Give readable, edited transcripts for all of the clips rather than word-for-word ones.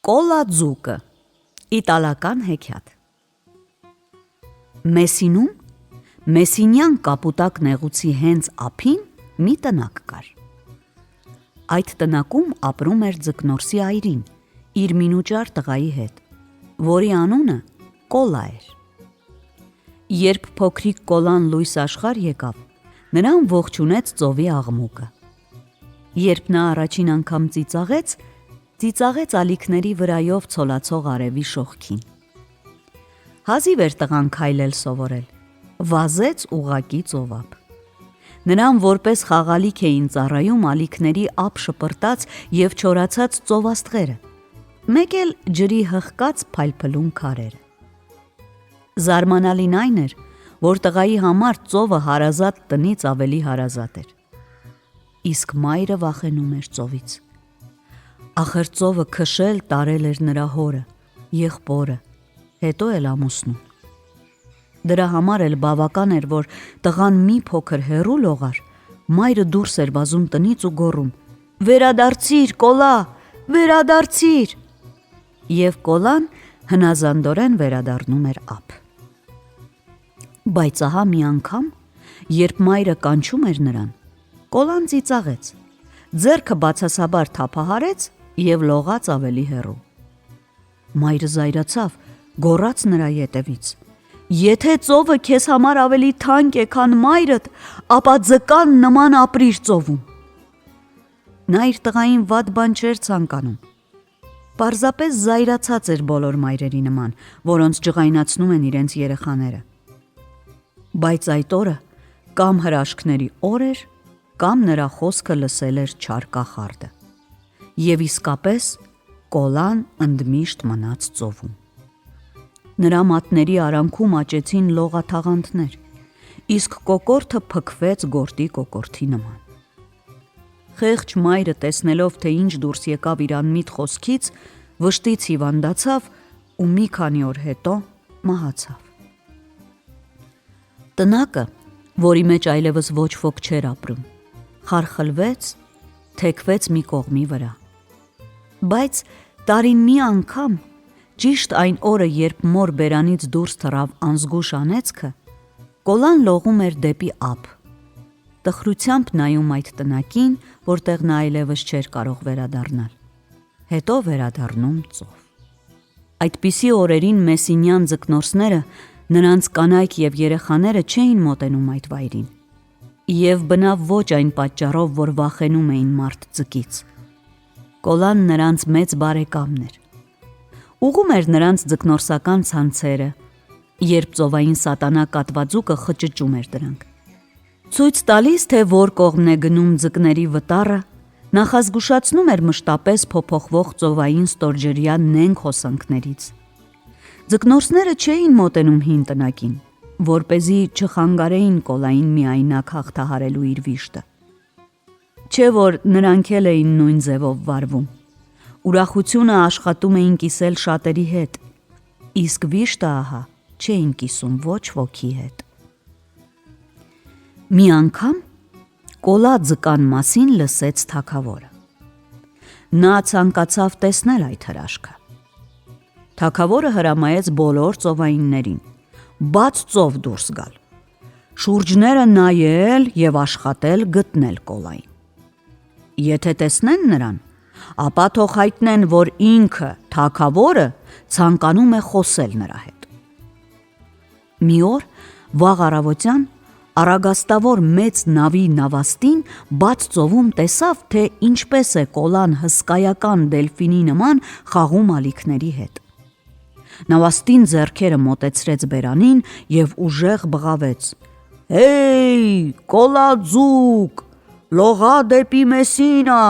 Կոլաձուկը, իտալական հեքիաթ։ Մեսինում, Մեսինյան կապուտակ նեղուցի հենց ափին մի տնակ կար։ Այդ տնակում ապրում էր ձկնորսի այրին, իր մինուճար տղայի հետ, որի անունը Կոլա էր։ Երբ փոքրիկ Կոլան լույս աշխարհ եկավ, նրան ողջունեց ծովի աղմուկը։ Երբ նա առաջին անգամ ծիծաղեց ալիքների վրայով ցոլացող արևի շողքին։ Հազիվ էր տղան քայլել սովորել, վազեց ուղղակի ծովափ։ Նրան որպես խաղալիք էին ծառայում ալիքների ափ շպրտած և չորացած ծովաստղերը, մեկ էլ ջրի հղկած փայլփլուն քարերը։ Զարմանալին այն էր, որ տղայի համար ծովը հարազատ տնից ավելի հարազատ էր։ Իսկ մայրը վախենում էր ծովից։ Ախր ծովը քշել տարել էր նրա հորը, եղբորը, հետո էլ ամուսնուն։ Դրա համար էլ բավական էր, որ տղան մի փոքր հեռու լողար, մայրը դուրս էր վազում տնից ու գոռում. «Վերադարձիր, Կոլա, վերադարձիր»։ Եվ Կոլան հնազանդորեն վերադառնում էր ափ։ Բայց ահա մի անգամ, երբ մայրը կանչում էր նրան, Կոլան ծիծաղեց, ձեռքը բացասաբար թափահարեց և լողաց ավելի հեռու։ Մայրը զայրացավ, գոռաց նրա ետևից. «Եթե ծովը քեզ համար ավելի թանկ է, քան մայրդ, ապա ձկան նման ապրիր ծովում»։ Նա իր տղային վատ բան չէր ցանկանում։ Պարզապես զայրացած էր բոլոր մայրերի նման, որոնց ջղայնացնում են իրենց երեխաները։ Բայց այդ օրը կամ հրաշքների օր էր, կամ նրա խոսքը լսել էր չար կախարդը։ Եվ իսկապես Կոլան ընդմիշտ մնաց ծովում։ Նրա մատների արանքում աճեցին լողաթաղանթներ, իսկ կոկորդը փքվեց գորտի կոկորդի նման։ Խեղճ մայրը, տեսնելով, թե ինչ դուրս եկավ իր անմիտ խոսքից, վշտից հիվանդացավ ու մի քանի օր հետո մահացավ։ Տնակը, որի մեջ այլևս ոչ ոք չէր ապրում, խարխլվեց, թեքվեց մի կողմի վրա։ Բայց տարին մի անգամ, ճիշտ այն օրը, երբ մոր բերանից դուրս թռավ անզգուշ անեծքը, Կոլան լողում էր դեպի ափ, տխրությամբ նայում այդ տնակին, որտեղ նա այլևս չէր կարող վերադառնալ, հետո վերադառնում ծով։ Այդպիսի օրերին մեսինյան ձկնորսները, նրանց կանայք և երեխաները չէին մոտենում այդ վայրին, և բնավ ոչ այն պատճառով, որ վախենում էին մարդ ձկից։ Կոլան նրանց մեծ բարեկամն էր։ Ուղում էր նրանց ձկնորսական ցանցերը, երբ ծովային սատանա կատվաձուկը խճճում էր դրանք։ Ցույց տալիս, թե որ կողմն է գնում ձկների վտառը, նախազգուշացնում էր մշտապես փոփոխվող ծովային ստորջրյա նենգ հոսանքներից։ Ձկնորսները չէին մոտենում հին տնակին, որպեսզի չխանգարեին Կոլային միայնակ հաղթահարելու իր վիշտը։ Չէ որ նրանք էլ էին նույն ձևով վարվում։ Ուրախությունը աշխատում էին կիսել շատերի հետ, իսկ վիշտը ահա չէին կիսում ոչ ոքի հետ։ Մի անգամ Կոլա ձկան մասին լսեց թագավորը։ Նա ցանկացավ տեսնել այդ հրաշքը։ Թագավորը հրամայեց բոլոր ծովայիններին բաց ծով դուրս գալ, շուրջները նայել և աշխատել գտնել Կոլային։ Եթե տեսնեն նրան, ապա թող հայտնեն, որ ինքը, թագավորը, ցանկանում է խոսել նրա հետ։ Մի օր վաղ առավոտյան առագաստավոր մեծ նավի նավաստին բաց ծովում տեսավ, թե ինչպես է Կոլան հսկայական դելֆինի նման խաղում ալիքների հետ։ Նավաստին ձեռքերը մոտեցրեց բերանին և ուժեղ բղավեց. «Հեյ, Կոլաձուկ, լողա դեպի Մեսինա,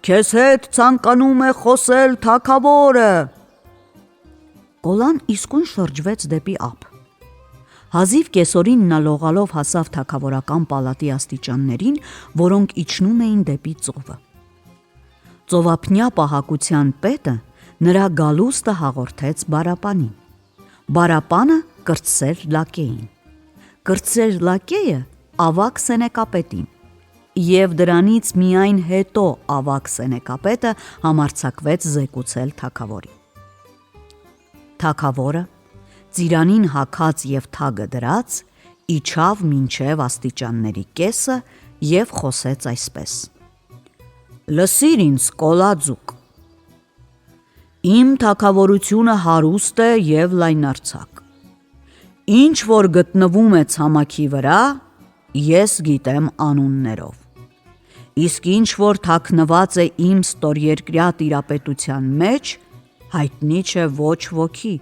քեզ հետ ցանկանում է խոսել թագավորը»։ Կոլան իսկույն շրջվեց դեպի ափ։ Հազիվ կեսօրին նա լողալով հասավ թագավորական պալատի աստիճաններին, որոնք իջնում էին դեպի ծովը։ Ծովափնյա պահակության պետը նրա գալուստը հաղորդեց Բարապանին։ Բարապանը կրտսեր լակեին։ Կրտսեր լակեյը ավագ սենեկապետին։ Եվ դրանից միայն հետո ավագ սենեկապետը համարձակվեց զեկուցել թագավորին։ Թագավորը, ծիրանին հագած և թագը դրած, իջավ մինչև աստիճանների կեսը և խոսեց այսպես. «Լսիր ինձ, կոլաձուկ, իմ թագավորությունը հարուստ է և լայնարձակ, ինչ որ գտնվում է ցամաքի վրա, ես գիտեմ անուններով, իսկ ինչ որ թաքնված է իմ ստորերկրյա տիրապետության մեջ, հայտնի չէ ոչ ոքի,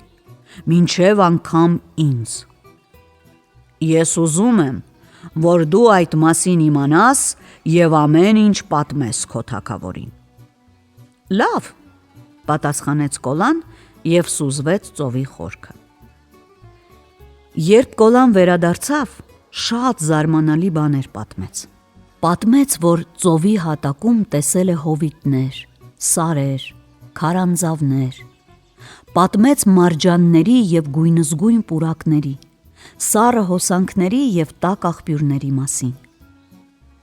մինչև անգամ ինձ։ Ես ուզում եմ, որ դու այդ մասին իմանաս և ամեն ինչ պատմես քո թագավորին»։ «Լավ», պատասխանեց Կոլան և սուզվեց ծովի խորքը։ Երբ Կոլան վերադարձավ, շատ զարմանալի բաներ պատմեց։ Պատմեց, որ ծովի հատակում տեսել է հովիտներ, սարեր, քարանձավներ, պատմեց մարջանների և գույնզգույն պուրակների, սառը հոսանքների և տաք աղբյուրների մասին,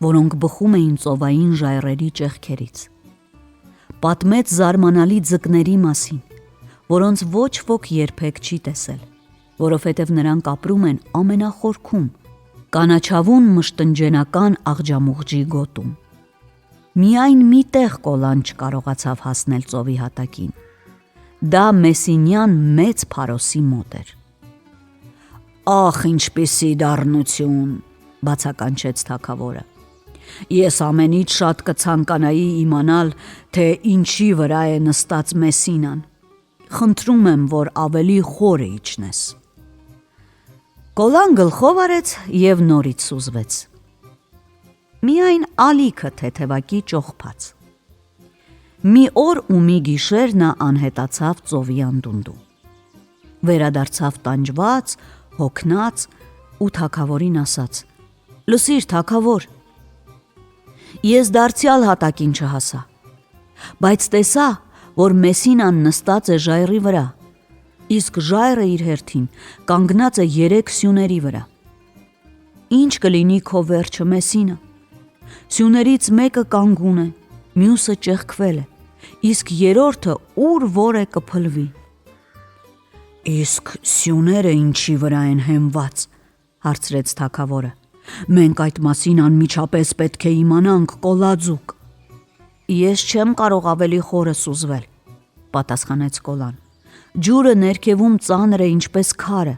որոնք բխում էին ծովային ժայռերի ճեղքերից։ Պատմեց զարմանալի ձկների մասին, որոնց ոչ ոք երբեք չի տեսել, որովհետև նրանք ապրում են ամենախորքում, կանաչավուն մշտնջենական աղջամուղջի գոտում։ Միայն մի տեղ Կոլան չկարողացավ հասնել ծովի հատակին։ Դա Մեսինյան մեծ Փարոսի մոտ էր։ «Ախ, ինչպիսի դառնություն», բացականչեց թագավորը։ «Ես ամենից շատ կցանկանայի իմանալ, թե ինչի վրա է նստած Մեսինան։ Խնդրում եմ, որ ավելի խորը իջնես»։ Կոլան գլխով արեց և նորից սուզվեց։ Միայն ալիքը թեթևակի ճողփաց։ Մի օր ու մի գիշեր նա անհետացավ ծովի անդունդում։ Վերադարձավ տանջված, հոգնած ու թագավորին ասաց. «Լսիր, թագավոր, ես դարձյալ հատակին չհասա, բայց տեսա, որ Մեսինան նստած է ժայռի վրա, իսկ ժայռը իր հերթին կանգնած է 3 սյուների վրա։ Ինչ կլինի քո վերջը, Մեսինա։ Սյուներից մեկը կանգուն է, մյուսը ճեղքվել է, իսկ երրորդը ուր որ է կփլվի»։ «Իսկ սյուները ինչի վրա են հենված», հարցրեց թագավորը։ «Մենք այդ մասին անմիջապես պետք է իմանանք, կոլաձուկ»։ «Ես չեմ կարող ավելի խորը սուզվել», պատասխանեց Կոլան։ «Ջուրը ներքևում ծանր է ինչպես քարը,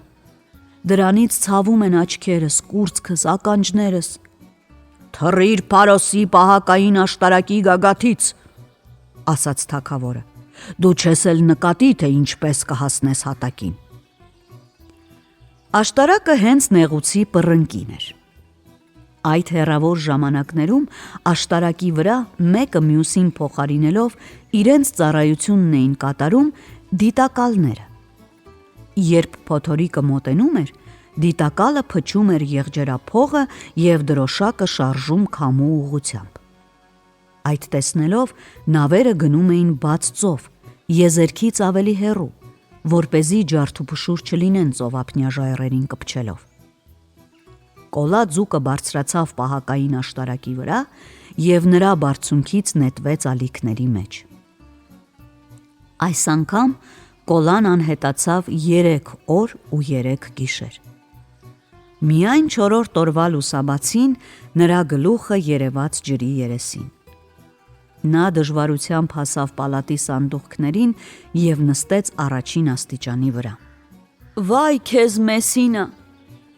դրանից ցավում են աչքերս, կուրծքս, ականջներս»։ «Թռիր Փարոսի պահակային աշտարակի գագաթից», ասաց թագավորը։ «Դու չես էլ նկատի, թե ինչպես կհասնես հատակին»։ Աշտարակը հենց նեղուցի պռնկին էր։ Այդ հեռավոր ժամանակներում աշտարակի վրա մեկը մյուսին փոխարինելով իրենց ծառայությունն էին կատարում դիտակալները։ Երբ փոթորիկը մոտենում էր, դիտակալը փչում էր եղջերափողը և դրոշակը շարժում քամու ուղղությամբ։ Այդ տեսնելով նավերը գնում էին բաց ծով, եզերքից ավելի հեռու, որպեսզի ջարդուփշուր չլինեն ծովափնյա ժայռերին կպչելով։ Կոլաձուկը բարձրացավ պահակային աշտարակի վրա և նրա բարձունքից նետվեց ալիքների մեջ։ Այս անգամ Կոլան անհետացավ 3 օր ու 3 գիշեր։ Միայն 4-րդ օրվա լուսաբացին նրա գլուխը երևաց ջրի երեսին։ Նա դժվարությամբ հասավ պալատի սանդուղքներին և նստեց առաջին աստիճանի վրա։ «Վայ քեզ, Մեսինա,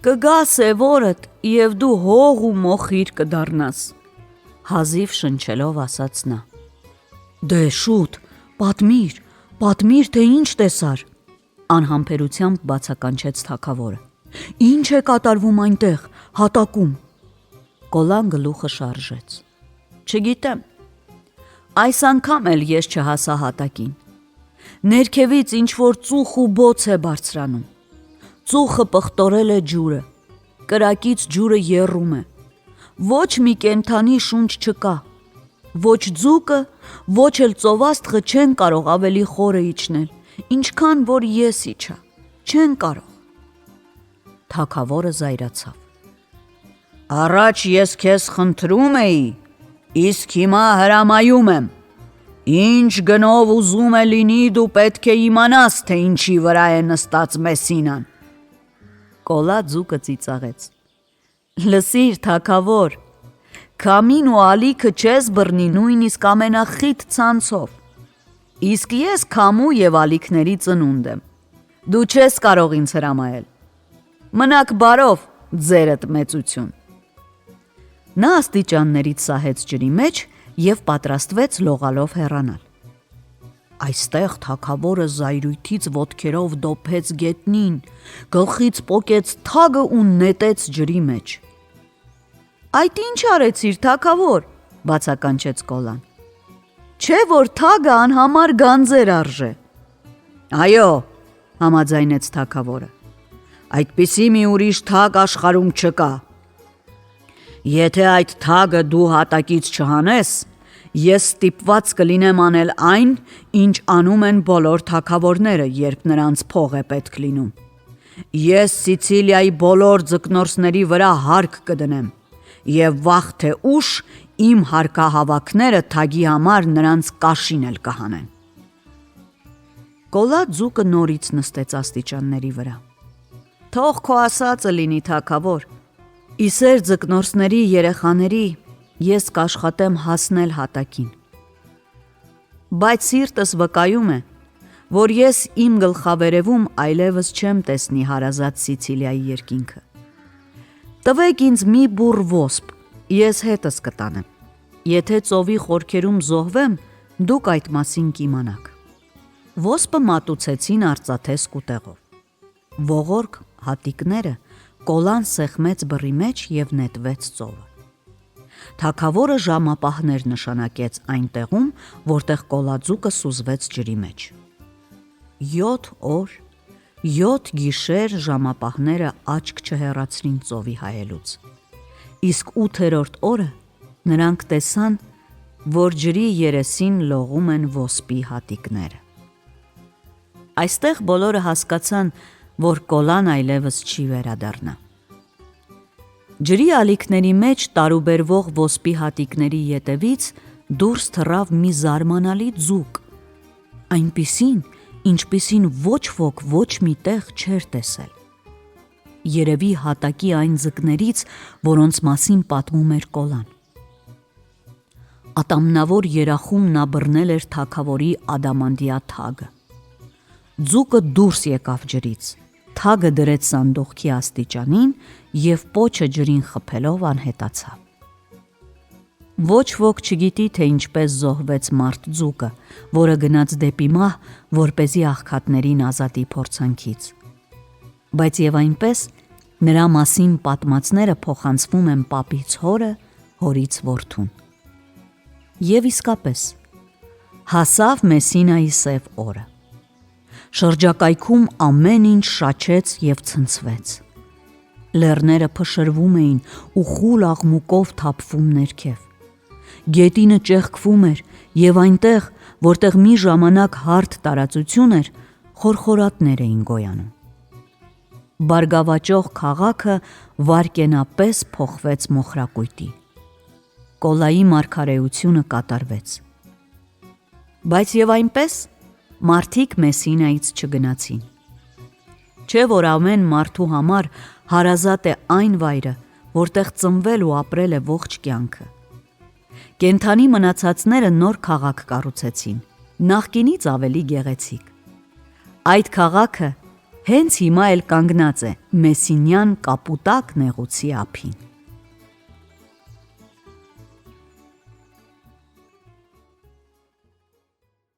կգա սևորդ և դու հող ու մոխիր կդառնաս», հազիվ շնչելով ասաց նա։ «Դե շուտ, պատմիր, թե ինչ տեսար», անհամբերությամբ բացականչեց թագավորը։ «Ինչ է կատարվում այնտեղ, հատակում»։ Կոլան գլուխը շարժեց։ «Չգիտեմ, այս անգամ էլ ես չհասա հատակին։ Ներքևից ինչ-որ ծուխ ու բոց է բարձրանում։ Ծուխը պղտորել է ջուրը, կրակից ջուրը եռում է։ Ոչ մի կենդանի շունչ չկա, ոչ ձուկը, ոչ էլ ծովաստղը չեն կարող ավելի խորը իջնել, ինչքան որ ես իջա, չեն կարող»։ Թագավորը զայրացավ։ Առաջ ես քեզ խնդրում էի, իսկ հիմա հրամայում եմ. ինչ գնով ուզում է լինի, դու պետք է իմանաս, թե ինչի վրա է նստած Մեսինան։ Կոլա ձուկը ծիծաղեց. Լսիր, թագավոր, քամին ու ալիքը չես բռնի նույնիսկ ամենախիտ ցանցով։ Իսկ ես քամու եւ ալիքների ծնունդ եմ։ Դու չես կարող ինձ հրամայել։ Մնաք բարով, ձերդ մեծություն։ Նա աստիճաններից սահեց ջրի մեջ և պատրաստվեց լողալով հեռանալ։ Այստեղ թագավորը զայրույթից ոտքերով դոփեց գետնին, գլխից պոկեց թագը ու նետեց ջրի մեջ։ Այդ ինչ արեցիր, թագավոր, բացականչեց Կոլան։ Չէ՞ որ թագը անհամար գանձեր արժե։ Այո, համաձայնեց թագավորը։ Այդպիսի մի ուրիշ թագ աշխարհում չկա։ Եթե այդ թագը դու հատակից չհանես, ես ստիպված կլինեմ անել այն, ինչ անում են բոլոր թագավորները, երբ նրանց փող է պետք լինում։ Ես Սիցիլիայի բոլոր ձկնորսների վրա հարկ կդնեմ, և վաղ թե ուշ իմ հարկահավաքները թագի համար նրանց կաշին էլ կհանեն։ Կոլա ձուկը նորից նստեց աստիճանների վրա։ Թող քո ասածը լինի, թագավոր։ Իսեր ձկնորսների երեխաների ես կաշխատեմ հասնել հատակին։ Բայց սիրտս վկայում է, որ ես իմ գլխավերևում այլևս չեմ տեսնի հարազատ Սիցիլիայի երկինքը։ Տվեք ինձ մի բուռ ոսպ, ես հետս կտանեմ։ Եթե ծովի խորքերում զոհվեմ, դուք այդ մասին կիմանաք։ Ոսպը մատուցեցին արծաթե սկուտեղով։ Ողորկ հատիկները Կոլան սեղմեց բռի մեջ և նետվեց ծովը։ Թագավորը ժամապահներ նշանակեց այն տեղում, որտեղ կոլաձուկը սուզվեց ջրի մեջ։ 7 օր, 7 գիշեր ժամապահները աչք չհեռացրին ծովի հայելուց։ Իսկ 8-րդ օրը նրանք տեսան, որ ջրի երեսին լողում են ոսպի հատիկները։ Այստեղ բոլորը հասկացան, որ Կոլան այլևս չի վերադառնա։ Ջրի ալիքների մեջ տարուբերվող ոսպի հատիկների ետևից դուրս թռավ մի զարմանալի ձուկ, այնպիսին, ինչպիսին ոչ ոք ոչ մի տեղ չէր տեսել։ Երևի հատակի այն ձկներից, որոնց մասին պատմում էր Կոլան։ Ատամնավոր երախում նա բռնել էր թագավորի ադամանդյա թագը։ Ձուկը դուրս եկավ ջրից, թագը դրեց սանդուղքի աստիճանին և պոչը ջրին խփելով անհետացավ։ Ոչ ոք չգիտի, թե ինչպես զոհվեց մարդ ձուկը, որը գնաց դեպի մահ, որպեսզի աղքատներին ազատի փորձանքից։ Բայց և այնպես նրա մասին պատմածները փոխանցվում են պապից հորը, հորից որդուն։ Եվ իսկապես, հասավ Մեսինայի սև օրը։ Շրջակայքում ամեն ինչ շաչեց և ցնցվեց։ Լեռները փշրվում էին ու խուլ աղմուկով թափվում ներքև։ Գետինը ճեղքվում էր և այնտեղ, որտեղ մի ժամանակ հարթ տարածություն էր, խորխորատներ էին գոյանում։ Բարգավաճող քաղաքը վայրկենապես փոխվեց մոխրակույտի։ Կոլայի մարգարեությունը կատարվեց։ Բայց և այնպես մարդիկ Մեսինայից չգնացին։ Չէ՞ որ ամեն մարդու համար հարազատ է այն վայրը, որտեղ ծնվել ու ապրել է ողջ կյանքը։ Կենդանի մնացածները նոր քաղաք կառուցեցին, նախկինից ավելի գեղեցիկ։ Այդ քաղաքը հենց հիմա էլ կանգնած է Մեսինյան կապուտակ նեղուցի ափին։